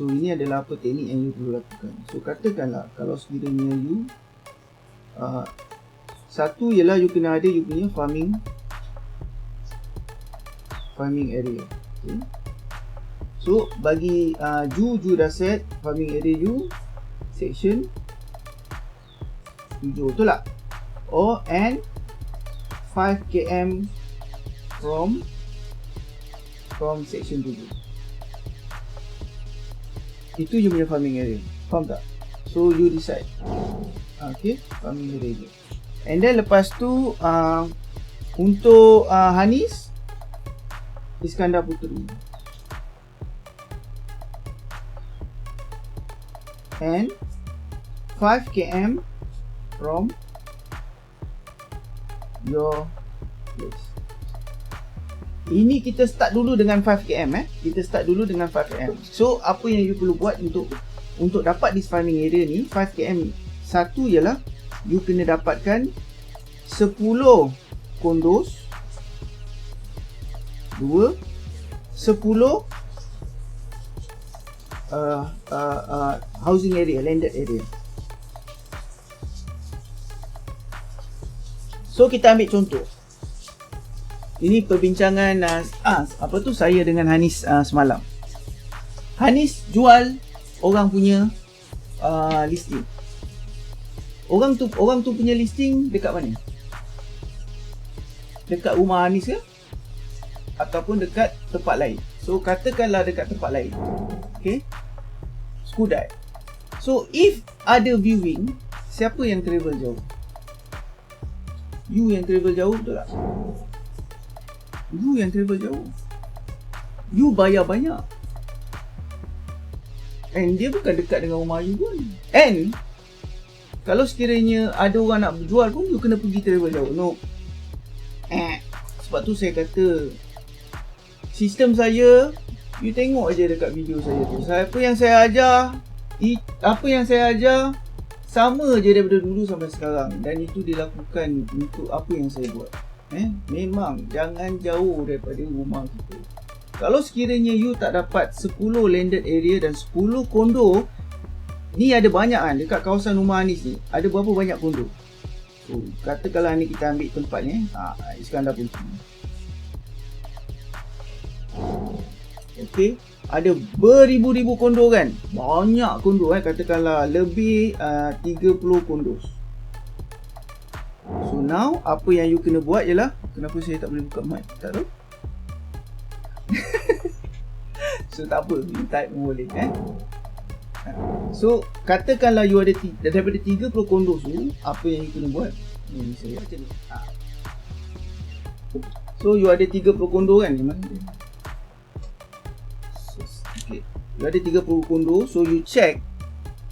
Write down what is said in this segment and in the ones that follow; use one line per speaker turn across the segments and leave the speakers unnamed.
So ini adalah apa teknik yang you perlu lakukan. So katakanlah kalau sekiranya you satu ialah you kena ada you punya farming area. Okay. So bagi Ju dah set farming area you section 7, betul tak? And 5 km from section 7. Itu you punya farming area. Faham tak? So you decide. Okay, farming area je. And then lepas tu untuk Hanis Iskandar Puteri. And 5 km from your place. Ini kita start dulu dengan 5 km Kita start dulu dengan 5 km. So apa yang you perlu buat untuk dapat this farming area ni 5 km. Satu ialah you kena dapatkan 10 kondos. 2 10 housing area, landed area. So kita ambil contoh. Ini perbincangan saya dengan Hanis semalam. Hanis jual orang punya listing. Orang tu punya listing dekat mana? Dekat rumah Hanis ke? Ataupun dekat tempat lain. So katakanlah dekat tempat lain. Okay, Skudai. So if ada viewing, siapa yang travel jauh? You yang travel jauh, betul tak? You yang travel jauh. You bayar banyak. And dia bukan dekat dengan rumah you pun. And kalau sekiranya ada orang nak jual pun, you kena pergi travel jauh. No. Sebab tu saya kata sistem saya, you tengok aja dekat video saya tu. Apa yang saya ajar sama je daripada dulu sampai sekarang. Dan itu dilakukan untuk apa yang saya buat. Memang jangan jauh daripada rumah kita. Kalau sekiranya you tak dapat 10 landed area dan 10 kondo, ni ada banyak kan dekat kawasan rumah Hanis ni. Ada berapa banyak kondo? So katakanlah ni kita ambil tempatnya Iskandar Puteri. Okay, ada beribu-ribu kondo kan. Banyak kondo katakanlah lebih 30 kondo. So now apa yang you kena buat ialah, kenapa saya tak boleh buka mic? Tak tahu. So tak apa, you type pun boleh So katakanlah you ada daripada 30 kondo tu, apa yang you kena buat? Saya macam ni. So you ada 30 kondo kan, memang dia. Okay, you ada 30 kondo, so you check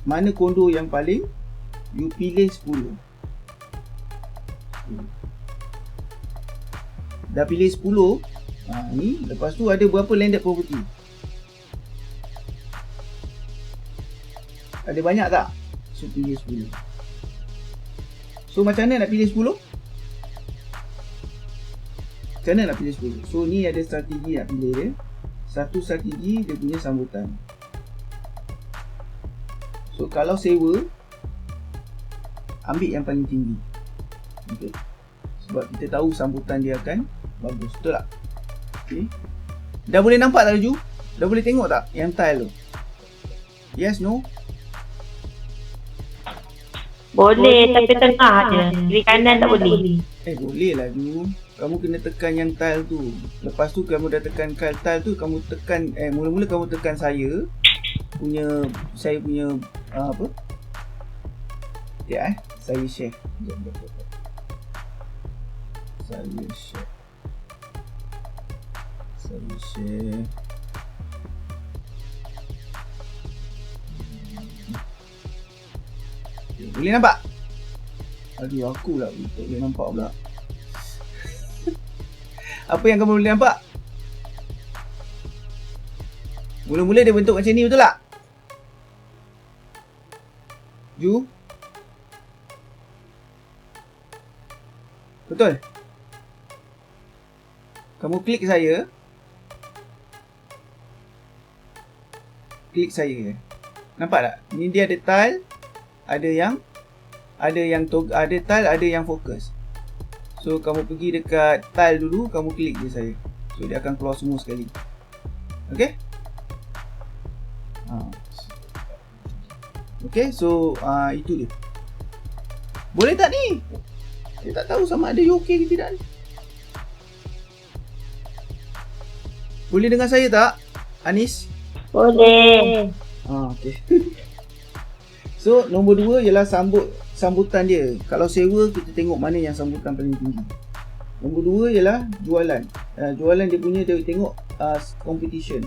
mana kondo yang paling, you pilih 10. Dah pilih 10, ni lepas tu ada berapa landed property? Ada banyak tak? So pilih 10. So macam mana nak pilih 10? Macam mana nak pilih 10? So ni ada strategi nak pilih dia. Satu strategi dia punya sambutan. So kalau sewa, ambil yang paling tinggi. Okay. Sebab kita tahu sambutan dia akan bagus, betul tak? Okay. Dah boleh nampak tak Ju? Dah boleh tengok tak yang tile tu? Yes, no?
Boleh, tapi tengah je. Kiri kanan tak boleh.
Boleh lah Ju. Kamu kena tekan yang tile tu. Lepas tu kamu dah tekan tile tu, kamu tekan mula-mula kamu tekan saya punya apa? Ya saya share. Saya share. Boleh nampak? Aduh, aku lah tak boleh nampak pula. Apa yang kamu boleh nampak? Mula-mula dia bentuk macam ni, betul tak? Ju? Betul? Kamu klik saya. klik saya. Nampak tak? Ni dia ada tile, ada tile, ada yang fokus. So kamu pergi dekat tile dulu, kamu klik je saya. So dia akan keluar semua sekali. Okay? Okay, so itu dia. Boleh tak ni? Saya tak tahu sama ada you okay ke tidak ni. Boleh dengar saya tak, Anis?
Boleh.
Okay. So nombor 2 ialah sambutan dia. Kalau sewa, kita tengok mana yang sambutan paling tinggi. Nombor 2 ialah jualan. Jualan dia punya, dia tengok competition.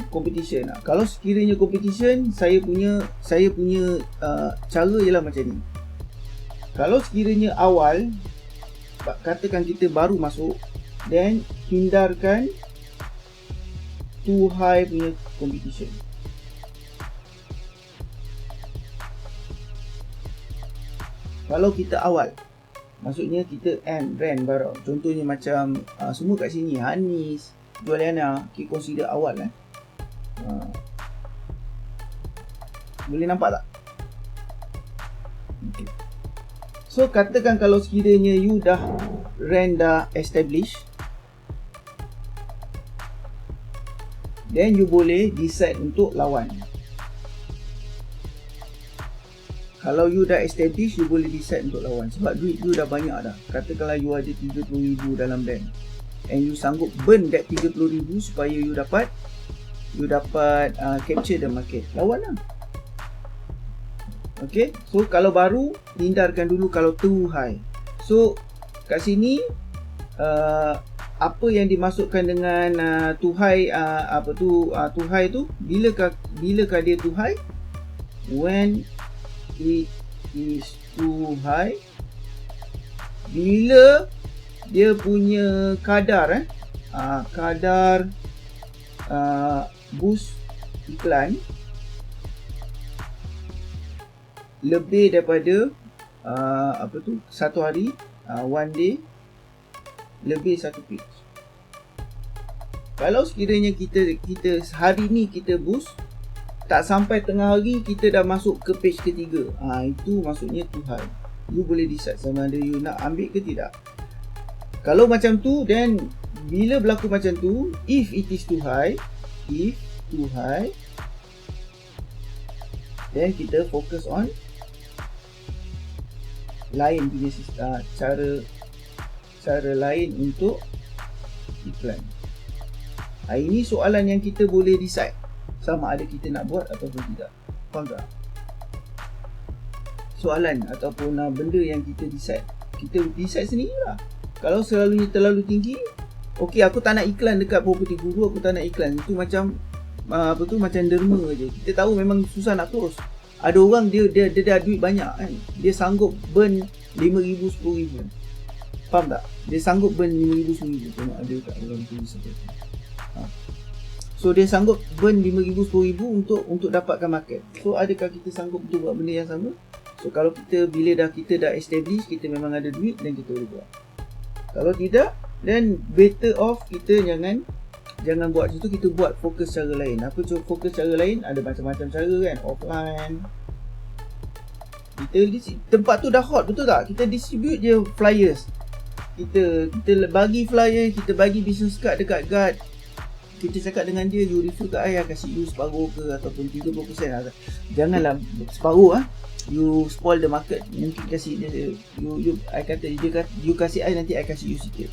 Competition. Kalau sekiranya competition, saya punya cara ialah macam ni. Kalau sekiranya awal, katakan kita baru masuk, then hindarkan too high punya competition. Kalau kita awal, maksudnya kita brand baru. Contohnya macam semua kat sini, Anis, Juliana, kita consider awal Boleh nampak tak? Okay. So katakan kalau sekiranya you dah establish, then you boleh decide untuk lawan. Kalau you dah establish, you boleh decide untuk lawan. Sebab duit you dah banyak dah. Katakanlah you ada 30,000 dalam bank, and you sanggup burn that 30,000 supaya you dapat capture the market. Lawan lah. Okay, so kalau baru, hindarkan dulu kalau too high. So kat sini apa yang dimasukkan dengan too high, too high tu, bilakah dia too high? When it is too high, bila dia punya kadar boost iklan lebih daripada satu hari, one day, lebih satu page. Kalau sekiranya kita hari ni kita boost, tak sampai tengah hari kita dah masuk ke page ketiga, itu maksudnya too high. You boleh decide sama ada you nak ambil ke tidak. Kalau macam tu, then bila berlaku macam tu, if it is too high, then kita fokus on lain punya cara lain untuk iklan. Ini soalan yang kita boleh decide sama ada kita nak buat ataupun tidak. Faham tak? Soalan ataupun benda yang kita decide sendirilah. Kalau selalunya terlalu tinggi, okey, aku tak nak iklan dekat property guru, aku tak nak iklan. Itu macam macam derma je. Kita tahu memang susah nak terus. Ada orang dia dah duit banyak kan. Dia sanggup burn 5,000, 10,000. Faham tak? Dia sanggup burn 5,000, 10,000. Tengok ada kat orang tulis apa. So dia sanggup burn 5,000, 10,000 untuk dapatkan market. So adakah kita sanggup untuk buat benda yang sama? So kalau bila kita dah establish, kita memang ada duit, dan kita boleh buat. Kalau tidak, then better off kita jangan buat macam tu. Kita buat fokus cara lain. Apa fokus cara lain? Ada macam-macam cara kan. Offline, tempat tu dah hot, betul tak? Kita distribute je flyers. Kita bagi flyer, kita bagi business card dekat guard. Kita cakap dengan dia, you refer kat I kasih you separuh ke ataupun 30%. Janganlah separuh you spoil the market. Mungkin kasih dia, I kata dia, you kasih I, nanti I kasih you sikit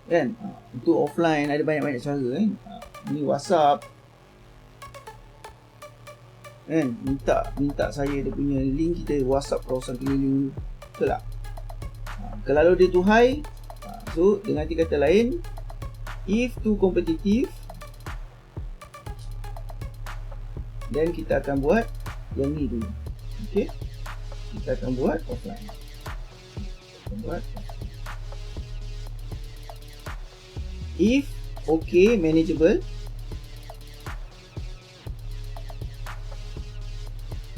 kan. Untuk offline ada banyak-banyak cara kan. Ni WhatsApp kan, minta saya dia punya link, kita WhatsApp kawasan keliling, betul tak? Kalau dia too high, so dengan kata lain, if too competitive, then kita akan buat yang ni dulu. Okay, kita akan buat offline. If okay, manageable,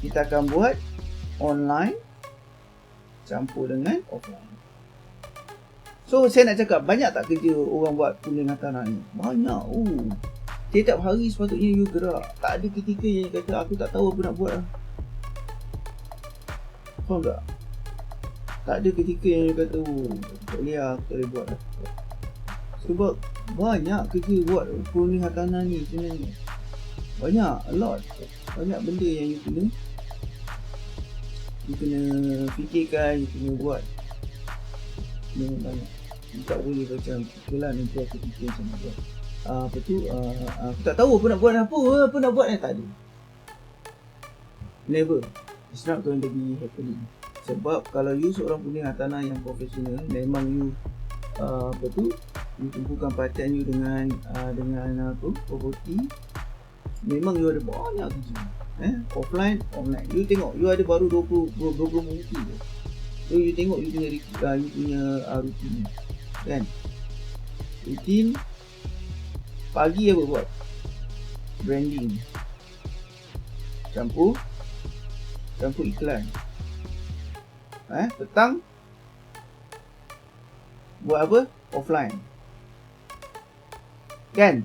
kita akan buat online campur dengan offline. So saya nak cakap, banyak tak kerja orang buat kuning tanah ni? Banyak. Setiap hari sepatutnya you gerak. Tak ada ketika yang kata aku tak tahu apa nak buat lah. Faham tak? Tak ada ketika yang you kata tak boleh lah, aku tak boleh buat lah. Sebab banyak kerja buat kuning tanah ni sebenarnya. Banyak, a lot. Banyak benda yang you kena fikirkan, you kena buat. Memang banyak. You tak boleh macam itulah nanti aku fikir macam mana buat. Aku tak tahu apa nak buat, apa nak buat, tak ada. Never. It's not going to be happening. Sebab kalau you seorang kuning hartanah yang profesional, memang you you tumpukan perhatian you dengan property, memang you ada banyak kerja. Offline, online. You tengok, you ada baru 20 property je. So you tengok you punya rutin, kan? Rutin pagi apa buat? Branding. Campur iklan. Petang buat apa? Offline. Kan?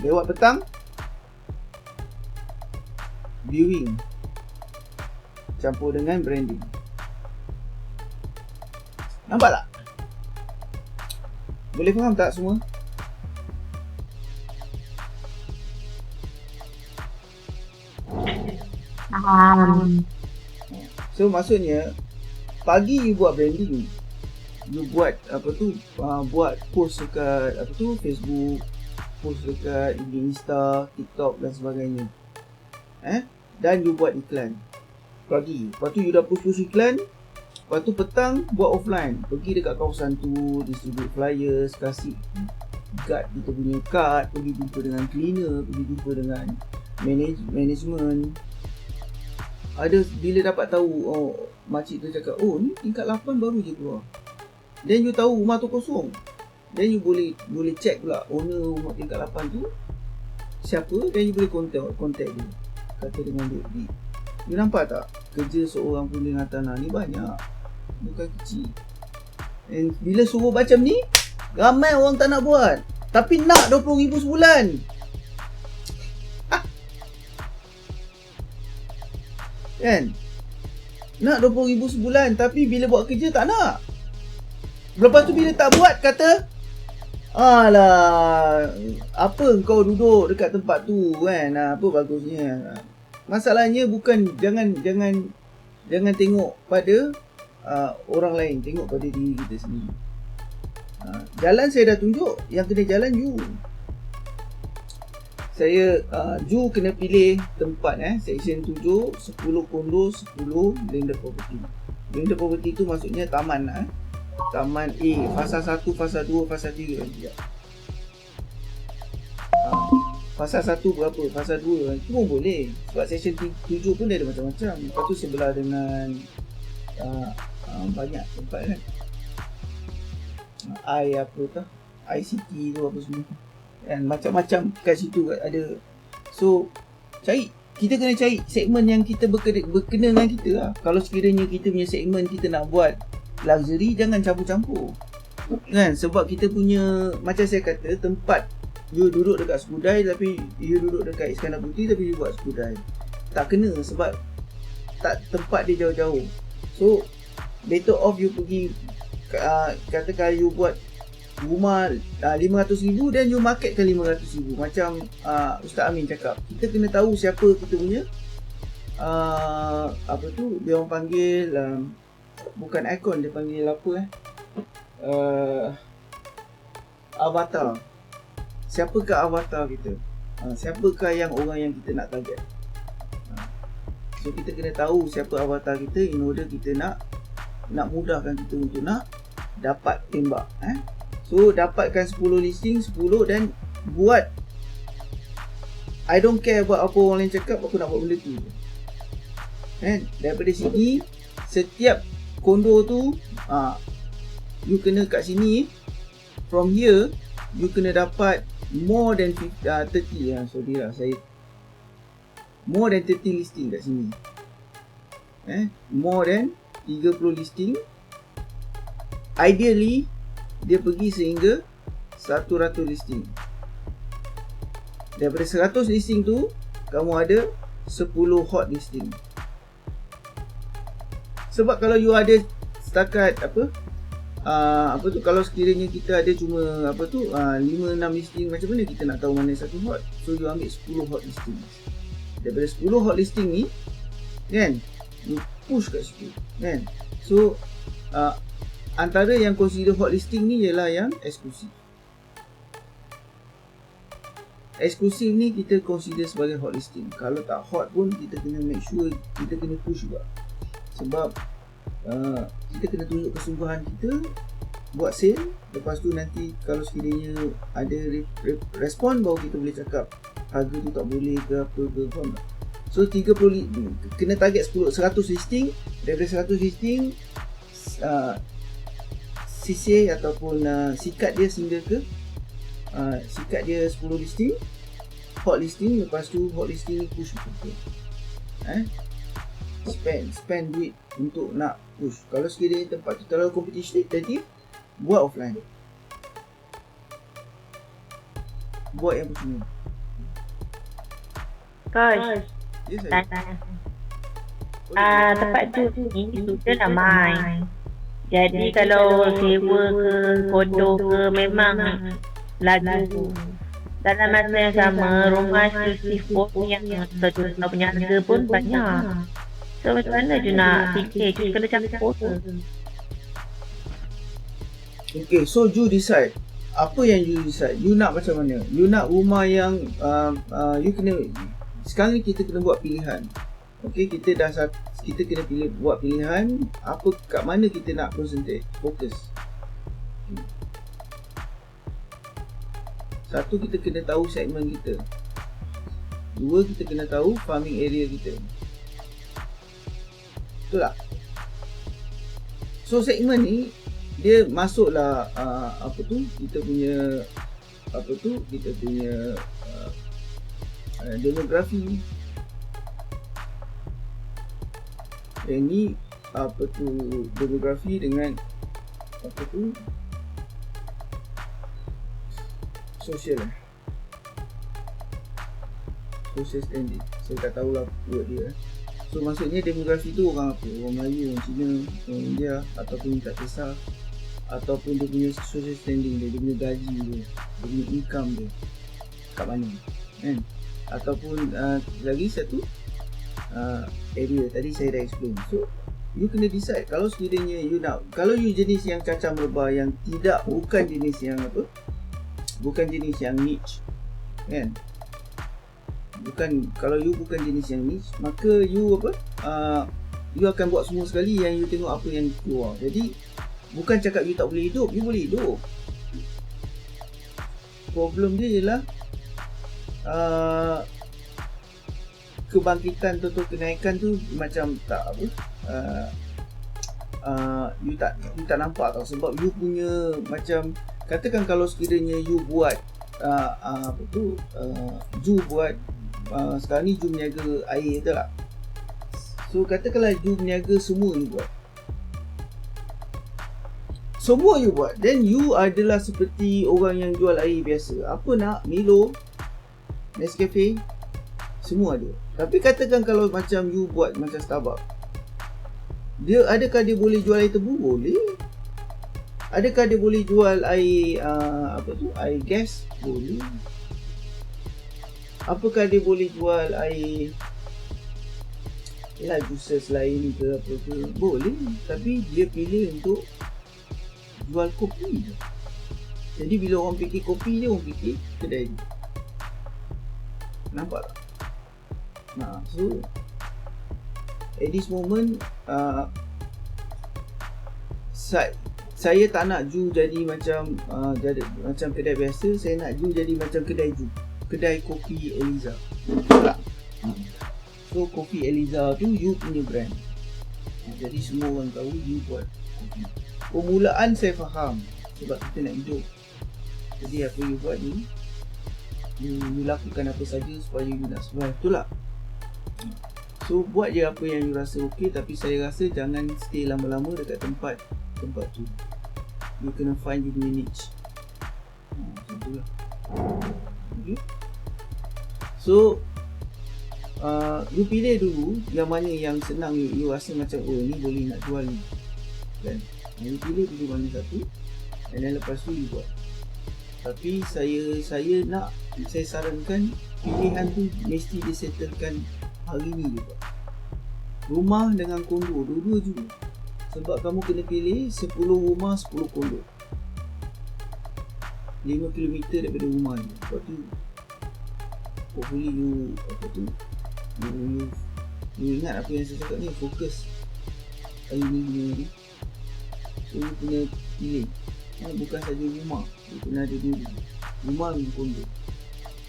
Lewat petang viewing campur dengan branding. Nampak tak? Boleh faham tak semua? So maksudnya pagi you buat branding, you buat buat post dekat Facebook, post dekat Insta, TikTok dan sebagainya. Dan you buat iklan pagi. Lepas tu you dah push iklan. Lepas tu petang buat offline. Pergi dekat kawasan tu, distribute flyers, kasih guard kita punya card, pergi jumpa dengan cleaner, pergi jumpa dengan management. Ada bila dapat tahu, makcik tu cakap, ni tingkat 8 baru je keluar. Then you tahu rumah tu kosong. Then you boleh check pula owner rumah tingkat 8 tu siapa, then you boleh contact dia. Kata dengan dia. You nampak tak? Kerja seorang kuning hartanah ni banyak. Bukan kecil. And bila suruh macam ni, ramai orang tak nak buat. Tapi nak 20,000 sebulan. Kan? Nak 20,000 sebulan. Tapi bila buat kerja tak nak. Lepas tu bila tak buat kata, alah, apa kau duduk dekat tempat tu kan? Apa bagusnya? Masalahnya bukan jangan tengok pada orang lain, tengok pada diri kita sendiri. Jalan saya dah tunjuk, yang kena jalan you. Saya you kena pilih tempat section 7, 10 kondo, 10 landed property. Landed property tu maksudnya taman Taman A, fasa 1, fasa 2, fasa 3 nanti. Fasa 1 berapa, fasa 2 itu pun boleh. Sebab section 7 pun dia ada macam-macam. Lepas tu sebelah dengan banyak tempat kan. ICT tu apa semua. Dan macam-macam kat situ ada. So kita kena cari segmen yang kita berkena dengan kita lah. Kalau sekiranya kita punya segmen kita nak buat luxury, jangan campur-campur kan. Sebab kita punya, macam saya kata, tempat you duduk dekat Skudai tapi you duduk dekat Iskandar Putih tapi you buat Skudai, tak kena. Sebab tak, tempat dia jauh-jauh. So better off you pergi katakan you buat rumah 500,000 dan you marketkan 500,000. Macam Ustaz Amin cakap, kita kena tahu siapa kita punya dia orang panggil bukan ikon, dia panggil apa avatar. Siapakah avatar kita? Siapakah yang orang yang kita nak target? So kita kena tahu siapa avatar kita in order kita nak mudahkan kita untuk nak dapat tembak. So dapatkan 10 listing, 10 dan buat. I don't care about apa orang lain cakap, aku nak buat benda tu. Daripada sini, setiap kondo tu you kena kat sini, from here you kena dapat more than 30 more than 30 listing kat sini. More than 30 listing ideally dia pergi sehingga 100 listing. Daripada 100 listing tu kamu ada 10 hot listing. Sebab kalau you ada setakat kalau sekiranya kita ada cuma 5-6 listing, macam mana kita nak tahu mana satu hot? So you ambil 10 hot listing. Daripada 10 hot listing ni kan, you push kat situ kan. So antara yang consider hot listing ni ialah yang eksklusif. Eksklusif ni kita consider sebagai hot listing. Kalau tak hot pun kita kena make sure kita kena push juga. Sebab kita kena tunjuk kesungguhan kita buat sale. Lepas tu nanti kalau sekiranya ada respon, baru kita boleh cakap harga tu tak boleh ke apa ke, faham tak? So 30 kena target 100 listing. Daripada 100 listing sisir ataupun sikat dia sehingga ke sikat dia 10 listing, hot listing. Lepas tu hot listing ni push betul. Spend duit untuk nak push. Kalau sekiranya tempat tu terlalu competition, jadi buat offline. Buat yang percuma.
Coach,
Yes,
tempat tu ni sudah ramai. Jadi kalau sewa ke kondo ke memang laju. Dalam masa yang sama, rumah eksklusif pun yang terjual punya harga pun banyak. So macam mana je nak fikir, you kena campur tu.
Okay, so you decide. Apa yang you decide? You nak macam mana? You nak rumah yang you kena, sekarang ni kita kena buat pilihan. Okay, kita kena buat pilihan apa, kat mana kita nak concentrate, fokus. Satu, kita kena tahu segmen kita. Dua, kita kena tahu farming area kita. Betul tak? So segmen ni dia masuklah kita punya demografi. Yang ni demografi dengan social standing. Saya tak tahulah word dia. So maksudnya demografi tu orang apa? Orang Melayu, orang Cina, orang India, ataupun tak kisah, ataupun dia punya social standing dia punya gaji dia punya income dia kat mana kan? Ataupun lagi satu area, tadi saya dah explain. So you kena decide. Kalau sekiranya you nak, kalau you jenis yang cacah merebah, yang bukan jenis yang niche kan, kalau you bukan jenis yang niche, maka you you akan buat semua sekali yang you tengok apa yang keluar. Jadi bukan cakap you tak boleh hidup, you boleh hidup. Problem dia ialah kebangkitan atau kenaikan tu macam tak you tak nampak tau. Sebab you punya, macam katakan kalau sekiranya you buat Ju buat sekarang ni Ju meniaga air, betul tak? So katakanlah Ju meniaga semua you buat, then you adalah seperti orang yang jual air biasa. Apa nak, Milo, Nescafe, semua ada. Tapi katakan kalau macam you buat macam Starbucks, adakah dia boleh jual air tebu? Boleh. Adakah dia boleh jual air air gas? Boleh. Apakah dia boleh jual air juices lain ke apa ke? Boleh. Tapi dia pilih untuk jual kopi je. Jadi bila orang fikir kopi je, orang fikir kedai je. Nampak tak? So at this moment saya tak nak Ju jadi macam kedai biasa. Saya nak Ju jadi macam kedai kopi Eliza. Tak? So kopi Eliza tu you punya brand. Jadi semua orang tahu you buat kopi. Permulaan saya faham, sebab kita nak hidup. Jadi apa you buat ni, you lakukan apa saja supaya you nak survive. Betul tak? So buat je apa yang you rasa okey, tapi saya rasa jangan stay lama-lama dekat tempat tu. You kena find you punya niche. Macam tu lah. Okay. So you pilih dulu yang mana yang senang you rasa macam ni boleh nak jual ni kan. You pilih dulu mana satu, and then lepas tu you buat. Tapi saya sarankan pilihan tu mesti disettlekan hari ni juga. Rumah dengan kondo dua-dua juga. Sebab kamu kena pilih 10 rumah 10 kondo, 5 km daripada rumah ni. Lepas tu hopefully you ingat apa yang saya cakap ni, fokus hari ni punya ni. So you kena pilih, bukan saja rumah, you kena ada dua rumah dan kondo.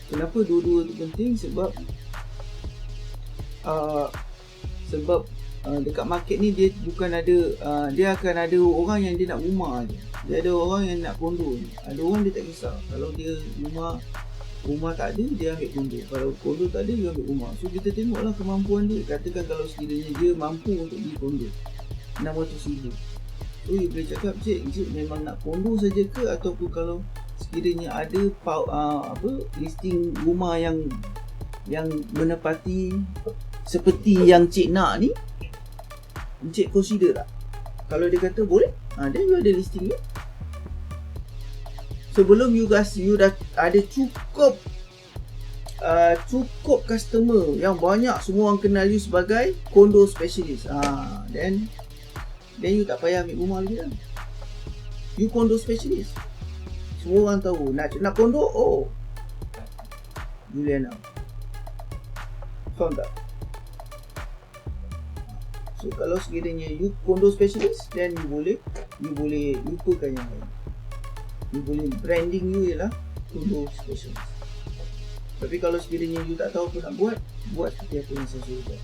Kenapa dua-dua tu penting? Sebab dekat market ni dia bukan ada dia akan ada orang yang dia nak rumah je, dia ada orang yang nak kondo je. Ada orang dia tak kisah, kalau dia rumah tak ada, dia ambil kondo. Kalau kondo tak ada, dia ambil rumah. So kita tengoklah kemampuan dia. Katakan kalau sekiranya dia mampu untuk beli kondo 600,000, so you boleh cakap, cik memang nak kondo saja ke, ataupun kalau sekiranya ada listing rumah yang menepati seperti yang cik nak ni, cik consider tak? Kalau dia kata boleh, then you ada listing ni. Sebelum you dah ada cukup customer yang banyak, semua orang kenal you sebagai condo specialist, then you tak payah ambil rumah lagi lah. You condo specialist, semua orang tahu nak condo, Juliana. Faham tak? So kalau sekiranya you condo specialist, then you boleh lupakan yang lain. You boleh branding you ialah condo specialist. Tapi kalau sekiranya you tak tahu apa nak buat seperti apa yang saya suruh buat.